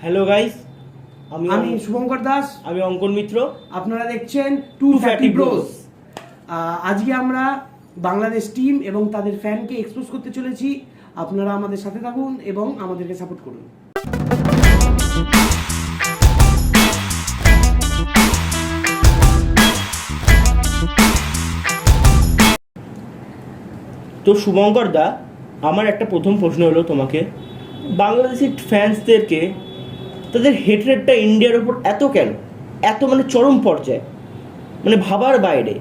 Hello guys, আমি শুভঙ্কর দাস, আমি অঙ্কন মিত্র। আপনারা দেখছেন টু ফ্যাটি ব্রোস। আজকে আমরা বাংলাদেশ টিম এবং তাদের ফ্যানকে এক্সপোজ করতে চলেছি। আপনারা আমাদের সাথে থাকুন এবং আমাদেরকে সাপোর্ট করুন। তো শুভঙ্কর দা, আমার একটা প্রথম প্রশ্ন হলো তোমাকে, বাংলাদেশি ফ্যান্সদেরকে তাদের হেটরেটটা ইন্ডিয়ার ওপর এত কেন, এত মানে চরম পর্যায়ে, মানে ভাবার বাইরে।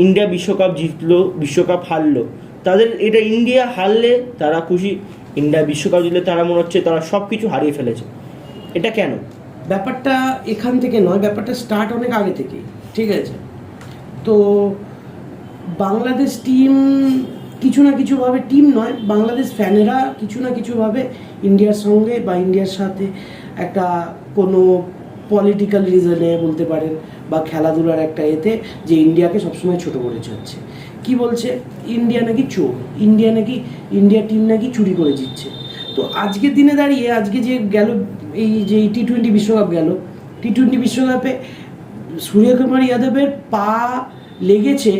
ইন্ডিয়া বিশ্বকাপ জিতলো, বিশ্বকাপ হারলো, তাদের এটা ইন্ডিয়া হারলে তারা খুশি, ইন্ডিয়া বিশ্বকাপ জিতলে তারা মনে হচ্ছে তারা সব কিছু হারিয়ে ফেলেছে। এটা কেন? ব্যাপারটা এখান থেকে নয়, ব্যাপারটা স্টার্ট অনেক আগে থেকে, ঠিক আছে? তো বাংলাদেশ টিম কিছু না কিছুভাবে, টিম নয়, বাংলাদেশ ফ্যানেরা কিছু না কিছুভাবে ইন্ডিয়ার সঙ্গে বা ইন্ডিয়ার সাথে একটা কোনো পলিটিক্যাল রিজনে বলতে পারেন বা খেলাধুলার একটা এতে যে ইন্ডিয়াকে সবসময় ছোটো করে যাচ্ছে। কি বলছে? ইন্ডিয়া নাকি চোর, ইন্ডিয়া টিম নাকি চুরি করে জিতছে। তো আজকের দিনে দাঁড়িয়ে, আজকে যে গেল এই যে টি-20 বিশ্বকাপ গেল, টি-20 বিশ্বকাপে সূর্যকুমার যাদবের পা লেগেছে,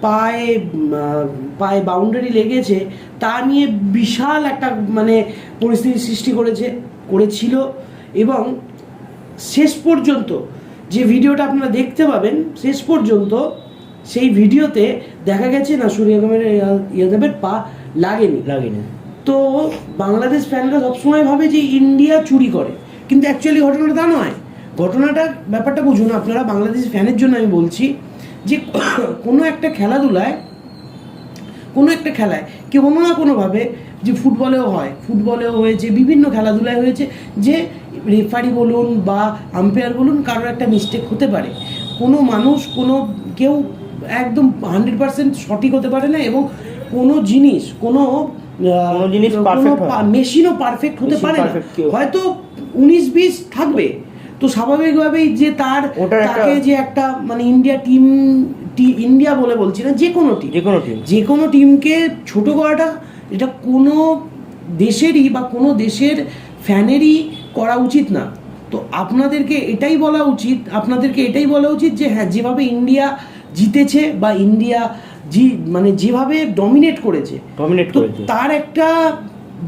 পায়ে বাউন্ডারি লেগেছে, তা নিয়ে বিশাল একটা মানে পরিস্থিতির সৃষ্টি করেছিল। এবং শেষ পর্যন্ত যে ভিডিওটা আপনারা দেখতে পাবেন, শেষ পর্যন্ত সেই ভিডিওতে দেখা গেছে না সূর্যকুমার যাদবের পা লাগেনি। তো বাংলাদেশ ফ্যানরা সবসময় ভাবে যে ইন্ডিয়া চুরি করে, কিন্তু অ্যাকচুয়ালি ঘটনাটা তা নয়। ব্যাপারটা বুঝুন আপনারা। বাংলাদেশ ফ্যানের জন্য আমি বলছি যে কোনো একটা খেলায় কি কোনো না কোনোভাবে, যে ফুটবলেও হয়েছে, বিভিন্ন খেলাধুলায় হয়েছে, যে রেফারি বলুন বা আম্পায়ার বলুন, কারোর একটা মিস্টেক হতে পারে। কোনো মানুষ, কেউ একদম 100% সঠিক হতে পারে না, এবং কোনো জিনিস মেশিনও পারফেক্ট হতে পারে না। হয়তো 19-20 থাকবে, তো স্বাভাবিকভাবেই যে তাকে যে একটা মানে ইন্ডিয়া বলে বলছি না, যে কোনো টিমকে ছোট করাটা, এটা কোনো দেশেরই বা কোনো দেশের ফ্যানেরই করা উচিত না। তো আপনাদেরকে এটাই বলা উচিত যে হ্যাঁ, যেভাবে ইন্ডিয়া জিতেছে বা ইন্ডিয়া যেভাবে ডমিনেট করেছে, তার একটা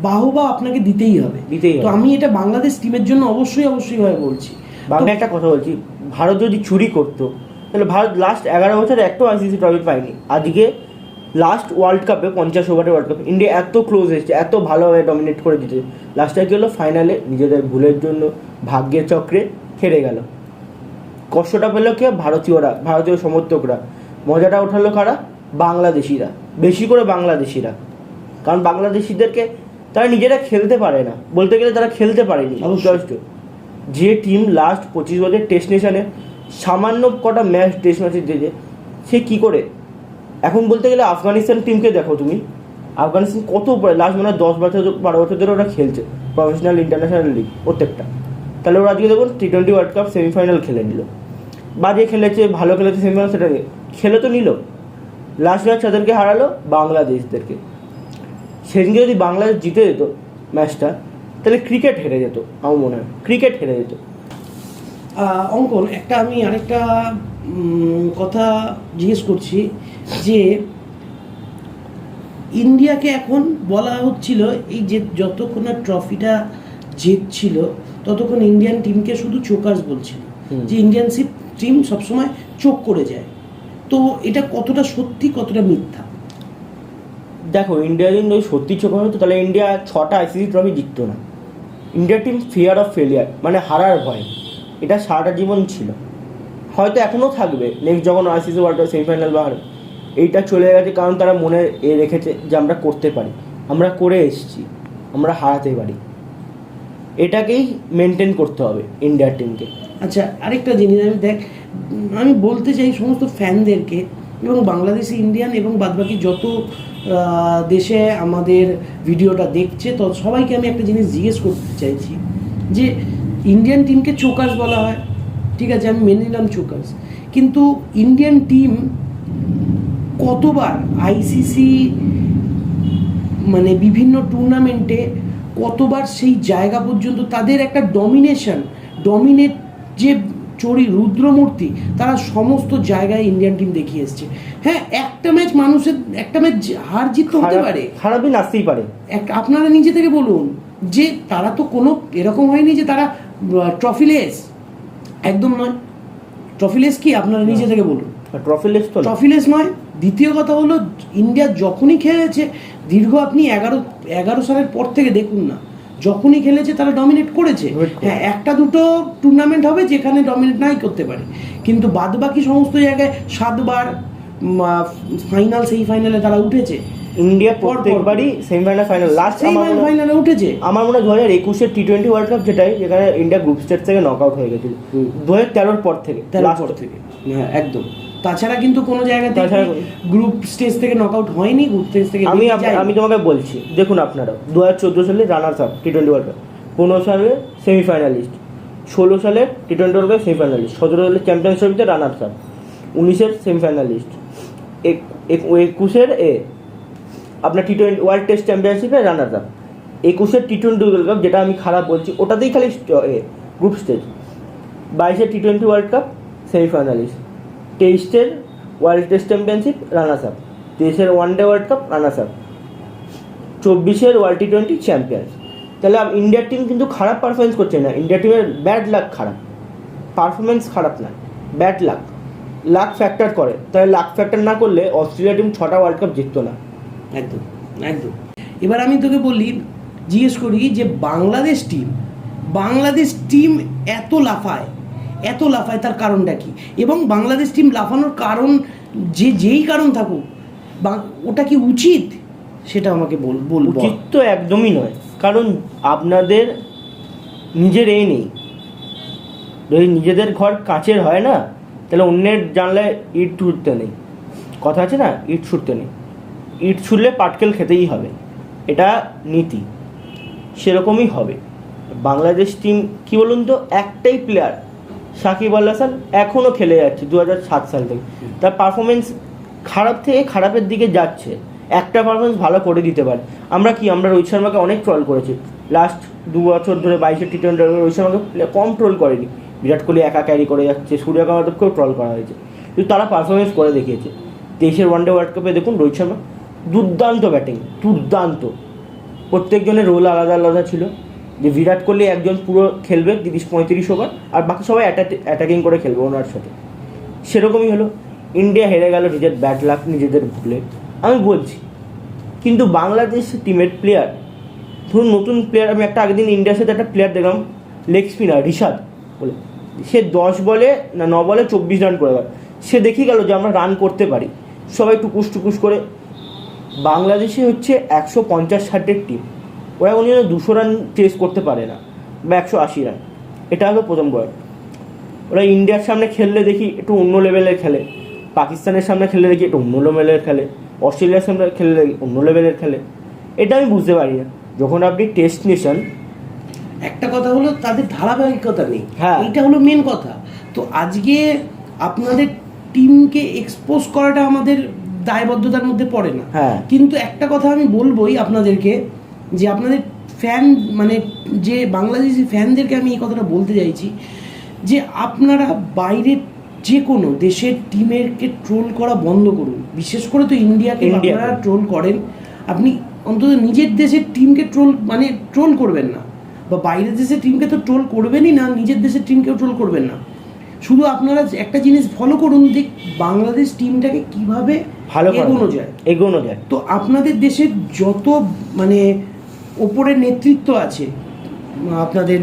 বাহবা আপনাকে দিতেই হবে। তো আমি এটা বাংলাদেশ টিমের জন্য অবশ্যই ভাবে বলছি। বাংলা একটা কথা বলছি, ভারত যদি চুরি করতো তাহলে ভারত লাস্ট 11 বছরে একটাও আইসিসি ট্রফি পায়নি। আজকে লাস্ট ওয়ার্ল্ড কাপে 50 ওভারের ওয়ার্ল্ড কাপে ইন্ডিয়া এত ক্লোজ এসেছে, এত ভালোভাবে ডমিনেট করে দিতে, লাস্টে কি হলো, ফাইনালে নিজেদের ভুলের জন্য ভাগ্যের চক্রে হেরে গেল। কষ্টটা পেল কে? ভারতীয় সমর্থকরা। মজাটা ওঠালো কারা? বাংলাদেশিরা, বেশি করে বাংলাদেশিরা। কারণ বাংলাদেশিদেরকে তারা নিজেরা খেলতে পারে না, বলতে গেলে তারা খেলতে পারেনি। যথেষ্ট যে টিম লাস্ট 25 বছর টেস্ট নেশনে সামান্য কটা টেস্ট ম্যাচে দিয়েছে, সে কী করে এখন বলতে গেলে আফগানিস্তান টিমকে দেখো তুমি, আফগানিস্তান কত উপরে, লাস্ট 10 বছর 12 বছর ধরে ওরা খেলছে প্রফেশনাল ইন্টারন্যাশনাল লিগ প্রত্যেকটা। তাহলে ওরা আজকে দেখুন টি-20 ওয়ার্ল্ড কাপ সেমিফাইনাল খেলে নিল, বা যে খেলেছে ভালো খেলেছে সেমিফাইনাল, সেটা খেলে তো নিল। লাস্ট ম্যাচ তাদেরকে হারালো বাংলাদেশদেরকে। সেদিনকে যদি বাংলাদেশ জিতে যেত ম্যাচটা, তাহলে ক্রিকেট হেরে যেত। আমার মনে হয় ক্রিকেট হেরে যেত। অঙ্কন, আমি আরেকটা কথা জিজ্ঞেস করছি, যে ইন্ডিয়াকে এখন বলা হচ্ছিল, এই যে যতক্ষণ না ট্রফিটা জিতছিল ততক্ষণ ইন্ডিয়ান টিমকে শুধু চোকার্স বলছিল, যে ইন্ডিয়ান টিম সবসময় চোখ করে যায়। তো এটা কতটা সত্যি, কতটা মিথ্যা? দেখো, ইন্ডিয়া যদি সত্যি চোখ হতো তাহলে ইন্ডিয়া 6টা আইসিসি ট্রফি জিততো না। ইন্ডিয়ার টিম ফিয়ার অফ ফেলিয়ার, মানে হারার ভয়, এটা সারাটা জীবন ছিল, হয়তো এখনও থাকবে। নেক্সট যখন আইসিসি ওয়ার্ল্ড কাপ সেমিফাইনাল বা এইটা চলে গেছে, কারণ তারা মনে রেখেছে যে আমরা করতে পারি, আমরা করে এসেছি, আমরা হারাতে পারি। এটাকেই মেনটেন করতে হবে ইন্ডিয়ার টিমকে। আচ্ছা, আরেকটা জিনিস আমি বলতে চাই সমস্ত ফ্যানদেরকে, এবং বাংলাদেশি, ইন্ডিয়ান এবং বাদবাকি যত দেশে আমাদের ভিডিওটা দেখছে, তো সবাইকে আমি একটা জিনিস জিজ্ঞেস করতে চাইছি, যে ইন্ডিয়ান টিমকে চোকার্স বলা হয়, ঠিক আছে, আমি মেনে নিলাম চোকার্স, কিন্তু ইন্ডিয়ান টিম কতবার আইসিসি মানে বিভিন্ন টুর্নামেন্টে কতবার সেই জায়গা পর্যন্ত তাদের একটা ডমিনেট যে রুদ্রমূর্তি, তারা সমস্ত জায়গায় ইন্ডিয়ান টিম দেখিয়ে এসছে। হ্যাঁ, একটা ম্যাচ হার জিত তো হতে পারে, খারাপই আসতেই পারে। আপনারা নিজে থেকে বলুন যে তারা তো কোনো এরকম হয়নি যে তারা ট্রফিলেস, একদম নয়। ট্রফিলেস কি আপনারা নিজে থেকে বলুন? ট্রফিলেস নয়। দ্বিতীয় কথা হলো, ইন্ডিয়া যখনই খেলেছে দীর্ঘ আপনি 11 সালের পর থেকে দেখুন না, যখনই খেলেছে তারা ডমিনেট করেছে। হ্যাঁ, একটা দুটো টুর্নামেন্ট হবে যেখানে ডমিনেট নাই করতে পারে, কিন্তু বাদ বাকি সমস্ত জায়গায় 7 বার ফাইনাল, সেই ফাইনালে তারা উঠেছে। ইন্ডিয়া প্রত্যেকবারই সেমিফাইনাল, ফাইনাল, লাস্ট ফাইনালে উঠেছে। আমার মনে হয় 2021-এর T20 ওয়ার্ল্ড কাপ, যেটাই যেখানে ইন্ডিয়া গ্রুপ স্টেজ থেকে নক আউট হয়ে গেছিল 2013-এর পর থেকে। হ্যাঁ, একদম। তাছাড়া কিন্তু কোনো জায়গাতে গ্রুপ স্টেজ থেকে নক আউট হয়নি, গ্রুপ স্টেজ থেকে। আমি তোমাকে বলছি, দেখুন আপনারা 2014 সালে runners up T20 world cup, 15 সালে সেমিফাইনালিস্ট, 16 সালে T20 ওয়ার্ল্ড কাপ সেমিফাইনালিস্ট, 17 সালে চ্যাম্পিয়ন্স ট্রফিতে রানার্স আপ, 19-এর সেমিফাইনালিস্ট, 21-এর আপনার T20 ওয়ার্ল্ড টেস্ট চ্যাম্পিয়নশিপে রানার্স আপ, 21-এর T20 ওয়ার্ল্ড কাপ, যেটা আমি খারাপ বলছি ওটাতেই খালি গ্রুপ স্টেজ, 22-এর T20 ওয়ার্ল্ড কাপ সেমিফাইনালিস্ট, 23-এর world test championship runners up, 23-এর one day world cup runners up, 24-এর ওয়ার্ল্ড T20 চ্যাম্পিয়ন্স। তাহলে ইন্ডিয়ার টিম কিন্তু খারাপ পারফরমেন্স করছে না, ইন্ডিয়া টিমের ব্যাড লাক খারাপ, পারফরমেন্স খারাপ না, ব্যাড লাক ফ্যাক্টর করে। তাহলে লাক ফ্যাক্টর না করলে অস্ট্রেলিয়া টিম 6টা ওয়ার্ল্ড কাপ জিততো না। একদম। এবার আমি তোকে জিজ্ঞেস করি যে বাংলাদেশ টিম এত লাফায় তার কারণটা কি? এবং বাংলাদেশ টিম লাফানোর কারণ যেই কারণ থাকুক, ওটা কি উচিত সেটা আমাকে বল। উচিত তো একদমই নয়, কারণ আপনাদের নিজের নেই। যদি নিজেদের ঘর কাচের হয় না, তাহলে অন্যের জানলায় ইট ছুটতে নেই, কথা আছে না, ইট ছুটতে নেই। ইট ছুটলে পাটকেল খেতেই হবে, এটা নীতি, সেরকমই হবে। বাংলাদেশ টিম কি বলুন তো, একটাই প্লেয়ার সাকিব আল হাসান এখনও খেলে যাচ্ছে 2007 সাল থেকে, তার পারফরমেন্স খারাপ থেকে খারাপের দিকে যাচ্ছে, একটা পারফরমেন্স ভালো করে দিতে পারে। আমরা রোহিত শর্মাকে অনেক ট্রল করেছি লাস্ট 2 বছর ধরে, 22-এর T20 রোহিত শর্মাকে কম ট্রল করেনি। বিরাট কোহলি একা ক্যারি করে যাচ্ছে, সূর্যকুমার যাদবকেও ট্রল করা হয়েছে, কিন্তু তারা পারফরমেন্স করে দেখিয়েছে। 23-এর ওয়ানডে ওয়ার্ল্ড কাপে দেখুন রোহিত শর্মা দুর্দান্ত ব্যাটিং, দুর্দান্ত। প্রত্যেকজনের রোল আলাদা আলাদা ছিল, যে বিরাট কোহলি একজন পুরো খেলবে 30-35 ওভার, আর বাকি সবাই অ্যাটাকিং করে খেলবে ওনার সাথে। সেরকমই হলো, ইন্ডিয়া হেরে গেল নিজের ব্যাড লাক, নিজেদের ভুলে আমি বলছি। কিন্তু বাংলাদেশ টিমের প্লেয়ার, ধরুন নতুন প্লেয়ার, আমি আগের দিন ইন্ডিয়ার সাথে একটা প্লেয়ার দেখলাম, লেগ স্পিনার রিশাদ বলে, সে 10 বলে না 9 বলে 24 রান করে গেল। সে দেখে গেল যে আমরা রান করতে পারি, সবাই টুকুস করে। বাংলাদেশে হচ্ছে 150-60-এর টিম, ওরা উনি 200 রান চেস করতে পারে না, বা 180 রান, এটা হলো প্রথম পয়েন্ট। ওরা ইন্ডিয়ার সামনে খেললে দেখি একটু অন্য লেভেলের খেলে, পাকিস্তানের সামনে খেললে দেখি একটু অন্য লেভেলের খেলে, অস্ট্রেলিয়ার সামনে খেললে দেখি অন্য লেভেলের খেলে। এটা আমি বুঝতে পারি না। যখন আপনি টেস্ট নেশন, একটা কথা হলো তাদের ধারাবাহিকতা নেই, হ্যাঁ, এটা হলো মেন কথা। তো আজকে আপনাদের টিমকে এক্সপোজ করাটা আমাদের দায়বদ্ধতার মধ্যে পড়ে না, কিন্তু একটা কথা আমি বলবোই আপনাদেরকে, যে আপনাদের ফ্যান, মানে যে বাংলাদেশি ফ্যানদেরকে আমি এই কথাটা বলতে চাইছি, যে আপনারা বাইরের যে কোনো দেশের টিমেরকে ট্রোল করা বন্ধ করুন। বিশেষ করে তো ইন্ডিয়াকে আপনারা ট্রোল করেন, আপনি অন্তত নিজের দেশের টিমকে ট্রোল করবেন না, বা বাইরের দেশের টিমকে তো ট্রোল করবেনই না, নিজের দেশের টিমকেও ট্রোল করবেন না। শুধু আপনারা একটা জিনিস ফলো করুন, যে বাংলাদেশ টিমটাকে কিভাবে এগোনো যায়। তো আপনাদের দেশের যত ওপরের নেতৃত্ব আছে, আপনাদের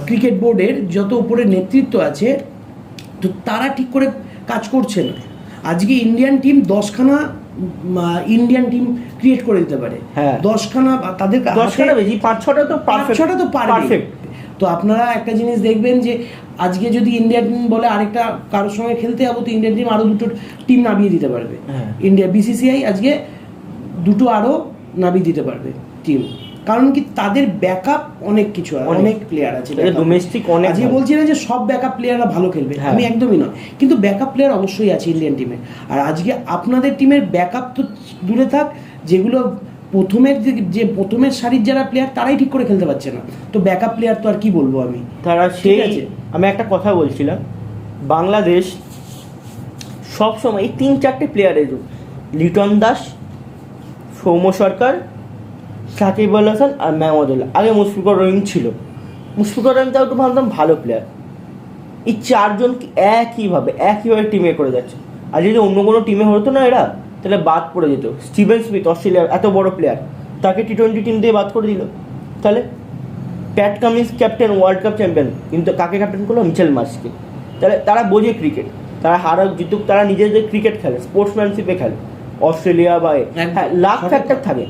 ক্রিকেট বোর্ডের যত ওপরের নেতৃত্ব আছে, তো তারা ঠিক করে কাজ করছে না। আজকে ইন্ডিয়ান টিম 10খানা ইন্ডিয়ান টিম ক্রিয়েট করে দিতে পারে, 10খানা, তাদের 10খানা বেশি, 5-6টা তো পারফেক্ট। তো আপনারা একটা জিনিস দেখবেন, যে আজকে যদি ইন্ডিয়ান টিম বলে আরেকটা কারোর সঙ্গে খেলতে যাবো, তো ইন্ডিয়ান টিম আরও 2টো টিম নামিয়ে দিতে পারবে। ইন্ডিয়া BCCI আজকে 2টো আরও নামিয়ে দিতে পারবে টিম, কারণ কি তাদের ব্যাকআপ অনেক কিছু, অনেক প্লেয়ার আছে ডোমেস্টিক। আজকে বলছি না যে সব ব্যাকআপ প্লেয়াররা ভালো খেলবে, আমি একদমই নয়, কিন্তু ব্যাকআপ প্লেয়ার অবশ্যই আছে ইন্ডিয়ান টিমে। আর আজকে আপনাদের টিমের ব্যাকআপ তো দূরে থাক, যেগুলো প্রথমের সারির যারা প্লেয়ার তারাই ঠিক করে খেলতে পারছে না, তো ব্যাকআপ প্লেয়ার তো আর কি বলবো আমি। তারা ঠিক সেই আছে। আমি একটা কথা বলছিলাম, বাংলাদেশ সবসময় এই 3-4টে প্লেয়ারের লিটন দাস, সৌম্য সরকার, সাকিব আল হাসান আর মেহমুদুল্লাহ, আগে মুশফিকুর রহিম ছিল, মুশফিকুর রহিম তাও একটু ভাবতাম ভালো প্লেয়ার, এই চারজন একইভাবে টিমে করে যাচ্ছে। আর যদি অন্য কোনো টিমে হতো না এরা, তাহলে বাদ পড়ে যেত। স্টিভেন স্মিথ অস্ট্রেলিয়ার এত বড় প্লেয়ার, তাকে T20 টিম দিয়ে বাদ করে দিল। তাহলে Pat Cummins captain, world cup champion, কিন্তু কাকে ক্যাপ্টেন করলো? মিচেল মার্শকে। তাহলে তারা বোঝে ক্রিকেট, তারা হারাক জিতুক তারা নিজেদের ক্রিকেট খেলে, স্পোর্টসম্যানশিপে খেলে। অস্ট্রেলিয়া বা হ্যাঁ লাখ ফ্যাক্টর থাকে।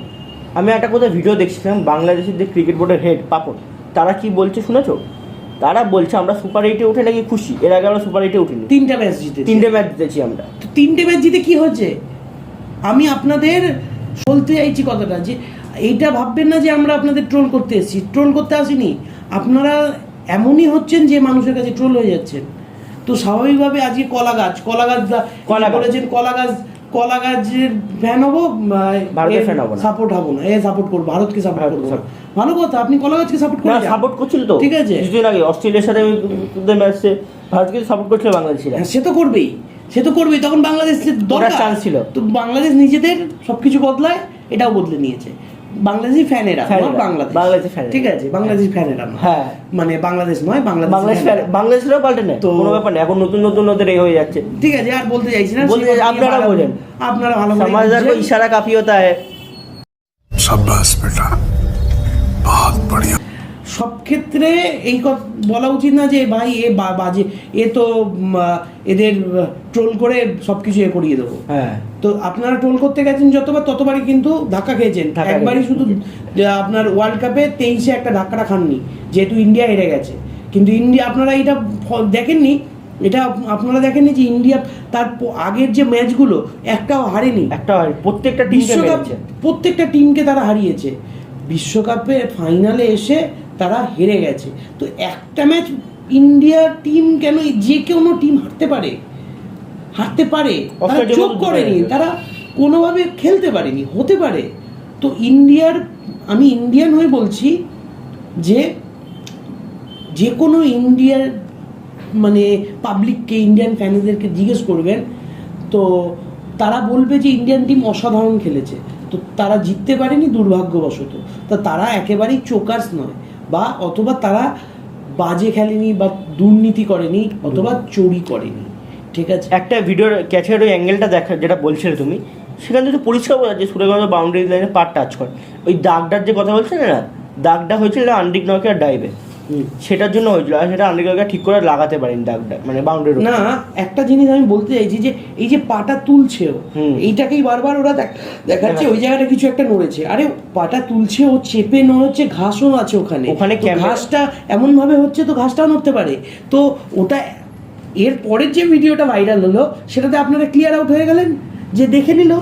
আমি একটা কোথাও ভিডিও দেখছিলাম, বাংলাদেশের যে ক্রিকেট বোর্ডের হেড পাপন, তারা কি বলছে শুনেছো? তারা বলছে আমরা সুপার 8-এ উঠে নাকি খুশি, এর আগে আমরা সুপার 8-এ উঠিনি, 3টে ম্যাচ জিতেছি আমরা। তো 3টে ম্যাচ জিতে কি হচ্ছে? আমি আপনাদের বলতে চাইছি কথাটা, যে এইটা ভাববেন না যে আমরা আপনাদের ট্রোল করতে এসেছি, ট্রোল করতে আসিনি। আপনারা এমনই হচ্ছেন যে মানুষের কাছে ট্রোল হয়ে যাচ্ছেন। তো স্বাভাবিকভাবে আজকে কলা গাছ বলেছেন, কলা গাছের ফ্যান হবো, ভারতের ফ্যান হবো না, সাপোর্ট হবো না, সাপোর্ট করবো, ভারতকে সাপোর্ট করবো। ভালো কথা, আপনি কলা গাছকে সাপোর্ট না সাপোর্ট করছিল তো, ঠিক আছে। কিছুদিন আগে অস্ট্রেলিয়ার সাথে ম্যাচে ভারতকে সাপোর্ট করছিল বাংলাদেশিরা। সে তো করবেই, তখন বাংলাদেশের দরকার চান্স ছিল। তো বাংলাদেশ নিজেদের সবকিছু বদলায়, এটাও বদলে নিয়েছে। বাংলাদেশি ফ্যানেরা, বাংলাদেশ ফ্যান, ঠিক আছে, বাংলাদেশি ফ্যানেরা, হ্যাঁ মানে বাংলাদেশ নয়, বাংলাদেশেরও পাল্টে নেয়, কোনো ব্যাপার নেই। এখন নতুন ওদের এই হয়ে যাচ্ছে, ঠিক আছে। আর বলতে চাইছি না, আপনারা বোঝেন, আপনারা ভালো সমাজদার কো ইশারা কাফি হতা হ্যায়। शाबाश बेटा, बहुत बढ़िया। সব ক্ষেত্রে এই কথা বলা উচিত না যে ভাই এ বাজে, এ তো এদের ট্রোল করে সবকিছু করিয়ে দেবো। হ্যাঁ, তো আপনারা ট্রোল করতে গেছেন যতবার, ততবারই কিন্তু ধাক্কা খেয়েছেন। একবারই শুধু আপনার ওয়ার্ল্ড কাপে 23-এ একটা ধাক্কাটা খাননি, যেহেতু ইন্ডিয়া হেরে গেছে। কিন্তু ইন্ডিয়া আপনারা এটা দেখেননি, আপনারা দেখেননি যে ইন্ডিয়া তার আগের যে ম্যাচগুলো একটাও হারেনি, প্রত্যেকটা টিমকে তারা হারিয়েছে। বিশ্বকাপে ফাইনালে এসে তারা হেরে গেছে। তো একটা ম্যাচ ইন্ডিয়ার টিম কেন, যে কোনো টিম হারতে পারে, তারা চোখ করেনি, তারা কোনোভাবে খেলতে পারেনি, হতে পারে। তো আমি ইন্ডিয়ান হয়ে বলছি যে কোনো ইন্ডিয়ার মানে পাবলিককে, ইন্ডিয়ান ফ্যানেদেরকে জিজ্ঞেস করবেন, তো তারা বলবে যে ইন্ডিয়ান টিম অসাধারণ খেলেছে। তো তারা জিততে পারেনি দুর্ভাগ্যবশত, তো তারা একেবারেই চোকার্স নয়, বা অথবা তারা বাজে খেলেনি, বা দুর্নীতি করেনি, অথবা চুরি করেনি, ঠিক আছে। একটা ভিডিওর ক্যাচের ওই অ্যাঙ্গেলটা দেখা, যেটা বলছিলে তুমি, সেখানে যদি পরিষ্কার বোঝা যায় সূর্যকুমার বাউন্ডারি লাইনে পার টাচ করে। ওই দাগটার যে কথা বলছে না, দাগটা হয়েছিল আন্দ্রিক নয়কের ডাইভে, সেটার জন্য হয়েছিল। আর সেটা আন্দ্রিক নয়কে ঠিক করে লাগাতে পারেনি দাগটা, মানে বাউন্ডারি না। একটা জিনিস আমি বলতে চাইছি যে এই যে পাটা তুলছেও, এইটাকেই বারবার ওরা দেখাচ্ছে ওই জায়গাটা কিছু একটা নড়েছে। আরে পাটা তুলছে, ও চেপে নড়ছে, ঘাসও আছে ওখানে, ঘাসটা এমন ভাবে হচ্ছে তো ঘাসটাও নড়তে পারে। তো ওটা এর পরের যে ভিডিওটা ভাইরাল হলো, সেটাতে আপনারা ক্লিয়ার আউট হয়ে গেলেন, যে দেখে নিল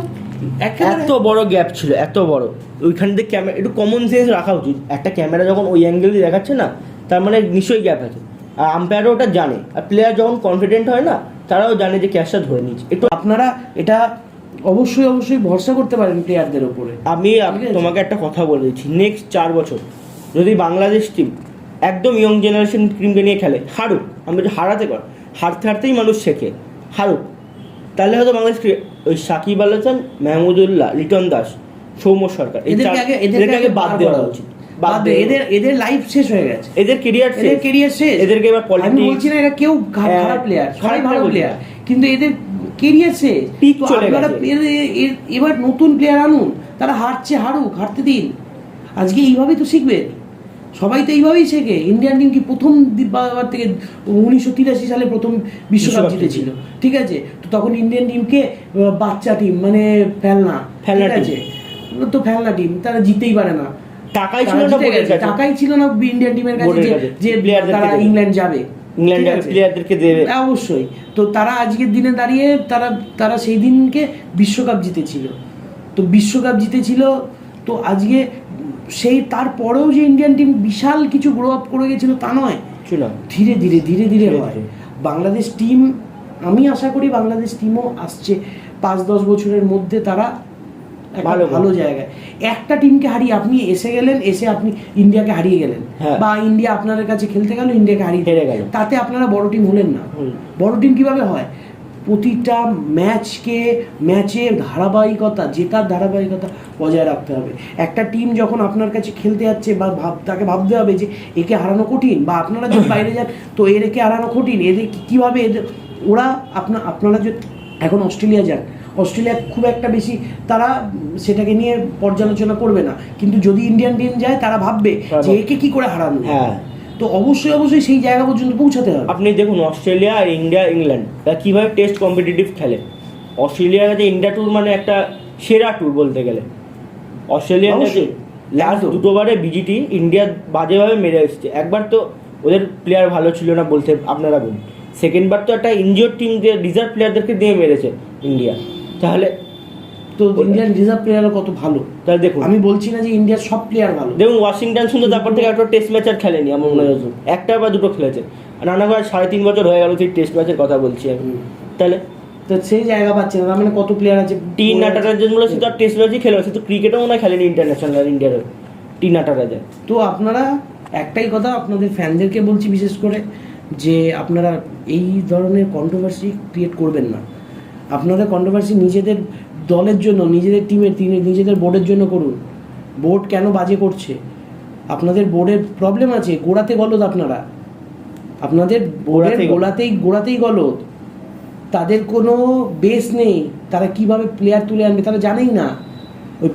এত বড় গ্যাপ ছিল, এত বড়। ওইখান থেকে ক্যামেরা একটু কমন সেন্স রাখা উচিত। একটা ক্যামেরা যখন ওই অ্যাঙ্গেল দিয়ে দেখাচ্ছে না, তার মানে নিশ্চয়ই গ্যাপ আছে। আর আম্পায়ারও ওটা জানে, আর প্লেয়ার যখন কনফিডেন্ট হয় না, তারাও জানে যে ক্যাচটা ধরে নিচ্ছে। একটু আপনারা এটা অবশ্যই ভরসা করতে পারেন প্লেয়ারদের উপরে। আমি তোমাকে একটা কথা বলে দিচ্ছি, নেক্সট 4 বছর যদি বাংলাদেশ টিম একদম ইয়ং জেনারেশন টিমকে নিয়ে খেলে, হারুক, আমি হারাতে পার, হারতেই মানুষ শেখে, হারুক, তাহলে হয়তো বাংলাদেশ ওই সাকিব আল হাসান, মেহমুদুল্লাহ, লিটন দাস, সৌম্য সরকার, এদেরকে আগে বাদ দেওয়া উচিত। এদের লাইফ শেষ হয়ে গেছে, এদের কেরিয়ার শেষ। এদেরকে এবার আমি বলছি না এরা কেউ খারাপ প্লেয়ার, সবাই ভালো প্লেয়ার, কিন্তু এদের কেরিয়ার শেষ, পিক চলে গেছে। এবার নতুন প্লেয়ার আনুন, তারা হারুক, হারতে দিন। আজকে এইভাবেই তো শিখবে, সবাই তো এইভাবেই শেখে। ইন্ডিয়ান টিম কি প্রথম থেকে 1983 সালে প্রথম বিশ্বকাপ জিতেছিল, ঠিক আছে। তো তখন ইন্ডিয়ান টিমকে বাচ্চা টিম, মানে ফেলনা আছে, তো ফেলনা টিম, তারা জিতেই পারে না। টাকাই ছিল না ইন্ডিয়ান টিমের কাছে যে তারা ইংল্যান্ড যাবে, প্লেয়ারদেরকে দেবে অবশ্যই। তো তারা আজকের দিনে দাঁড়িয়ে তারা সেই দিনকে বিশ্বকাপ জিতেছিল। তো আজকে সেই তারপরেও যে ইন্ডিয়ান টিম বিশাল কিছু গ্রো আপ করে গেছিল তা নয়, ধীরে ধীরে হয় বাংলাদেশ টিম। আমি আশা করি বাংলাদেশ টিমও আসছে 5-10 বছরের মধ্যে তারা একটা ভালো ভালো জায়গায়। একটা টিমকে হারিয়ে আপনি এসে গেলেন, এসে আপনি ইন্ডিয়াকে হারিয়ে গেলেন, হ্যাঁ। বা ইন্ডিয়া আপনাদের কাছে খেলতে গেল, ইন্ডিয়াকে হারিয়ে হেরে গেল। তাতে আপনারা বড় টিম হলেন না। বড় টিম কিভাবে হয়? প্রতিটা ম্যাচের ধারাবাহিকতা, জেতার ধারাবাহিকতা বজায় রাখতে হবে। একটা টিম যখন আপনার কাছে খেলতে যাচ্ছে বা তাকে ভাবতে হবে যে একে হারানো কঠিন, বা আপনারা যদি বাইরে যান তো একে হারানো কঠিন, এদের কীভাবে এদের ওরা আপনারা যদি এখন অস্ট্রেলিয়া যান, অস্ট্রেলিয়া খুব একটা বেশি তারা সেটাকে নিয়ে পর্যালোচনা করবে না, কিন্তু যদি ইন্ডিয়ান টিম যায় তারা ভাববে যে একে কী করে হারানো। হ্যাঁ, তো অবশ্যই সেই জায়গা পর্যন্ত পৌঁছাতে হবে। আপনি দেখুন অস্ট্রেলিয়া আর ইন্ডিয়া, ইংল্যান্ড তারা কীভাবে টেস্ট কম্পিটিটিভ খেলে। অস্ট্রেলিয়ার কাছে ইন্ডিয়া ট্যুর মানে একটা সেরা ট্যুর বলতে গেলে। অস্ট্রেলিয়ার কাছে লাস্ট দুটোবারে বিজিটি ইন্ডিয়া বাজেভাবে মেরে এসছে। একবার তো ওদের প্লেয়ার ভালো ছিল না বলতে আপনারা বলুন, সেকেন্ডবার তো একটা ইনজিওর টিম দিয়ে রিজার্ভ প্লেয়ারদেরকে দিয়ে মেরেছে ইন্ডিয়া। তাহলে তো ইন্ডিয়ান রিজার্ভ প্লেয়াররা কত ভালো, তাহলে দেখুন। আমি বলছি না যে ইন্ডিয়ার সব প্লেয়ার ভালো। দেখুন ওয়াশিংটন সুন্দর তারপর থেকে একটা টেস্ট ম্যাচ আর খেলেনি আমার মনে হচ্ছে, একটা বা দুটো খেলেছে। নানা করে 3.5 বছর হয়ে গেল সেই টেস্ট ম্যাচের কথা বলছি আমি। তাহলে তো সেই জায়গা পাচ্ছে না, মানে কত প্লেয়ার আছে। টি নাটারাজন বলে শুধু টেস্ট ম্যাচই খেলে, শুধু ক্রিকেটও মনে হয় খেলেনি ইন্টারন্যাশনাল ইন্ডিয়ার টি নাটারাজন। তো আপনারা একটাই কথা আপনাদের ফ্যানদেরকে বলছি বিশেষ করে, যে আপনারা এই ধরনের কন্ট্রোভার্সি ক্রিয়েট করবেন না। আপনাদের কন্ট্রোভার্সি নিজেদের দলের জন্য, নিজেদের টিমের, নিজেদের বোর্ডের জন্য করুন। বোর্ড কেন বাজে করছে? আপনাদের বোর্ডের প্রবলেম আছে, গোড়াতে গলদ আপনাদের বোর্ডের গোড়াতেই গলদ। তাদের কোনো বেস নেই, তারা কিভাবে প্লেয়ার তুলে আনবে তারা জানেই না। ওই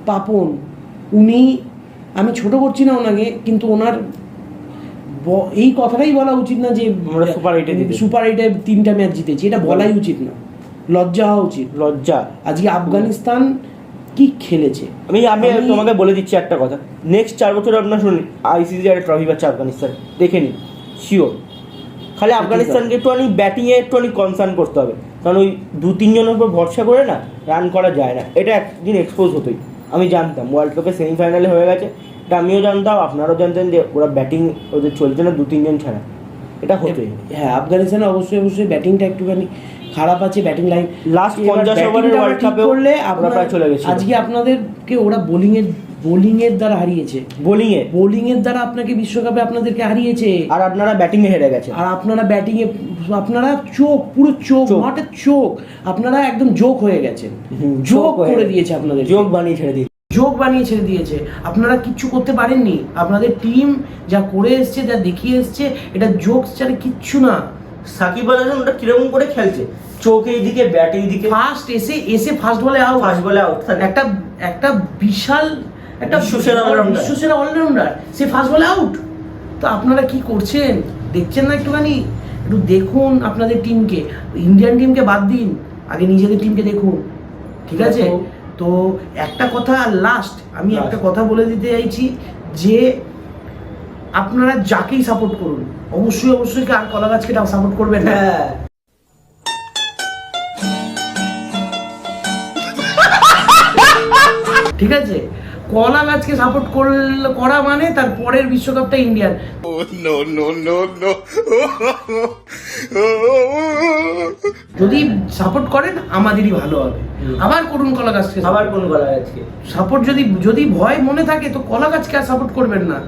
পাপন উনি, আমি ছোট করছি না ওনাকে, কিন্তু ওনার এই কথাটাই বলা উচিত না যে সুপার 8-এ 3টা ম্যাচ জিতেছি, এটা বলাই উচিত না। লজ্জা হওয়া উচিত, লজ্জা। আজকে আফগানিস্তান কি খেলেছে। আমি তোমাকে বলে দিচ্ছি একটা কথা, নেক্সট 4 বছর আপনার শুনুন আইসিসি একটা ট্রফি পাচ্ছে আফগানিস্তান, দেখে নিন শিওর। খালি আফগানিস্তানকে একটুখানি ব্যাটিংয়ে একটুখানি কনসার্ন করতে হবে, কারণ ওই 2-3 জনের উপর ভরসা করে না রান করা যায় না। এটা একদিন এক্সপোজ হতোই, আমি জানতাম। ওয়ার্ল্ড কাপে সেমিফাইনালে হয়ে গেছে, এটা আমিও জানতাম, আপনারাও জানতেন যে ওরা ব্যাটিং ওদের চলছে না 2-3 জন ছাড়া, এটা হতোই। হ্যাঁ, আফগানিস্তানে অবশ্যই ব্যাটিংটা একটুখানি খারাপ আছে, ব্যাটিং লাইন লাস্ট 50 ওভারের ওয়ার্ল্ড কাপে করলে আমরা প্রায় চলে গেছি। আজকে আপনাদেরকে ওরা বোলিংয়ের দ্বারা হারিয়েছে, বোলিংয়ের দ্বারা আপনাকে বিশ্বকাপে আপনাদেরকে হারিয়েছে, আর আপনারা ব্যাটিংয়ে হেরে গেছে। আর আপনারা ব্যাটিংয়ে আপনারা পুরো চোখ নট চোখ, আপনারা একদম জোক হয়ে গেছেন, জোক করে দিয়েছে আপনাদের, জোক বানিয়ে ছেড়ে দিয়েছে। আপনারা কিচ্ছু করতে পারেননি। আপনাদের টিম যা করে এসছে, যা দেখিয়ে এসছে, এটা জোকস ছাড়া কিচ্ছু না। সাকিব আল হাসান ওটা কিরকম করে খেলছে, চোখ এইদিকে ব্যাট এইদিকে, ফার্স্ট এসে ফার্স্ট বলে আউট, একটা বিশাল একটা বিশ্বসেরা অলরাউন্ডার, সে ফার্স্ট বলে আউট। তো আপনারা কি করছেন দেখছেন না? একটু দেখুন আপনাদের টিমকে, ইন্ডিয়ান টিমকে বাদ দিন, আগে নিজেদের টিমকে দেখুন, ঠিক আছে? তো একটা কথা লাস্ট, আমি একটা কথা বলে দিতে চাইছি যে আপনারা যাকেই সাপোর্ট করুন, অবশ্যই আর কলা গাছকে সাপোর্ট করবেন না। ঠিক আছে, কলা গাছকে সাপোর্ট করা মানে তার পরের বিশ্বকাপটা ইন্ডিয়ান। যদি সাপোর্ট করেন আমাদেরই ভালো হবে, আবার করুন কলা গাছকে, সাপোর্ট যদি ভয় মনে থাকে তো কলা গাছকে আর সাপোর্ট করবেন না।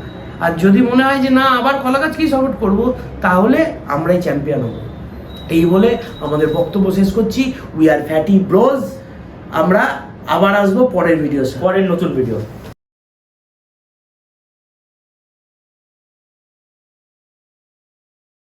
আর যদি মনে হয় যে না আবার কলা গাছকেই সাপোর্ট করব, তাহলে আমরাই চ্যাম্পিয়ন হব। এই বলে আমাদের বক্তব্য শেষ করছি। We are fatty Broz. আমরা আবার আসবো পরের নতুন ভিডিও।